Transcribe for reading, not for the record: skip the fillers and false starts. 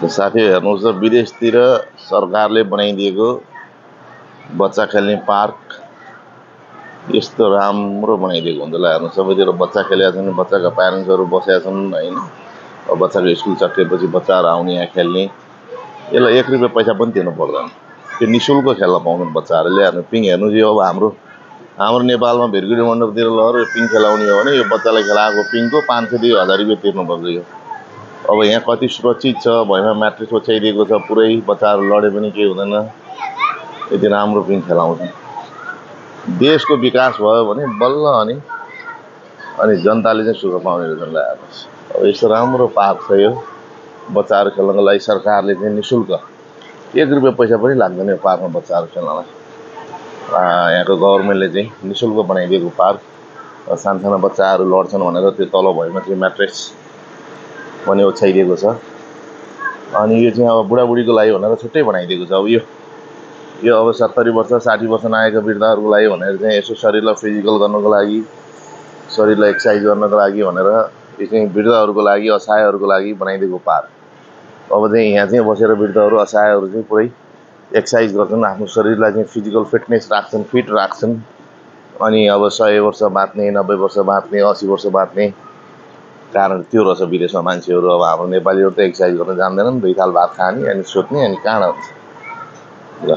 साथी हेर्नुहोस् त विदेशतिर सरकारले बनाइदिएको बच्चा खेल्ने पार्क यस्तो राम्रो बनाइदिएको हुन्छ ल। हेर्नु सबैतिर बच्चा खेलेका छन्, बच्चाका प्यारेन्ट्सहरू बसेका छन् हैन। अब बच्चाको स्कुल सकिएपछि बच्चाहरू आउने यहाँ खेल्ने। यसलाई 1 रुपैयाँ पैसा पनि तिर्नु पर्दैन, त्यो निशुल्क खेल्न पाउँछन् बच्चाहरूले। हेर्नु पिङ हेर्नु यो अब हाम्रो नेपालमा भिरगुडी मण्डपतिर लगेर यो पिङ खेलाउने हो भने यो बच्चालाई खेलाएको पिङको 500 देखि 1000 रुपैयाँ तिर्नुपर्छ यो। अब यहाँ कति सुरक्षित छ, भैमा म्याट्रेस ओछ्याइदिएको छ, पुरै बच्चाहरू लडे पनि केही हुँदैन, यति राम्रो पिङ खेलाउँछ। देशको विकास भयो भने बल्ल अनि जनताले चाहिँ सुख पाउने रहेछन्। ल हेर्नुहोस् अब यस्तो राम्रो पार्क छ यो बच्चाहरू खेल्नको लागि। सरकारले चाहिँ निशुल्क 1 रुपैयाँ पैसा पनि लाग्दैन यो पार्कमा बच्चाहरू खेल्नलाई। यहाँको गभर्मेन्टले चाहिँ निशुल्क बनाइदिएको पार्क। सानसाना बच्चाहरू लड्छन् भनेर त्यो तल भएमा चाहिँ म्याट्रेस पनि ओछ्याइदिएको छ। अनि यो चाहिँ अब बुढाबुढीको लागि भनेर छुट्टै बनाइदिएको छ। अब यो अब 70 वर्ष 60 वर्ष नआएका वृद्धहरूको लागि भनेर चाहिँ यसो शरीरलाई फिजिकल गर्नको लागि, शरीरलाई एक्सर्साइज गर्नको लागि भनेर यो चाहिँ वृद्धहरूको लागि, असहायहरूको लागि बनाइदिएको पार्क। अब चाहिँ यहाँ चाहिँ बसेर वृद्धहरू असहायहरू चाहिँ पुरै एक्सर्साइज गर्छन्, आफ्नो शरीरलाई चाहिँ फिजिकल फिटनेस राख्छन्, फिट राख्छन्। अनि अब 100 वर्ष बाँच्ने, 90 वर्ष बाँच्ने, 80 वर्ष बाँच्ने कारण त्यो रहेछ विदेशमा मान्छेहरू। अब हाम्रो नेपालीहरू त एक्सर्साइज गर्न जान्दैनन्, 2 थाल भात खाने अनि सुत्ने अनि कहाँ हुन्छ ल।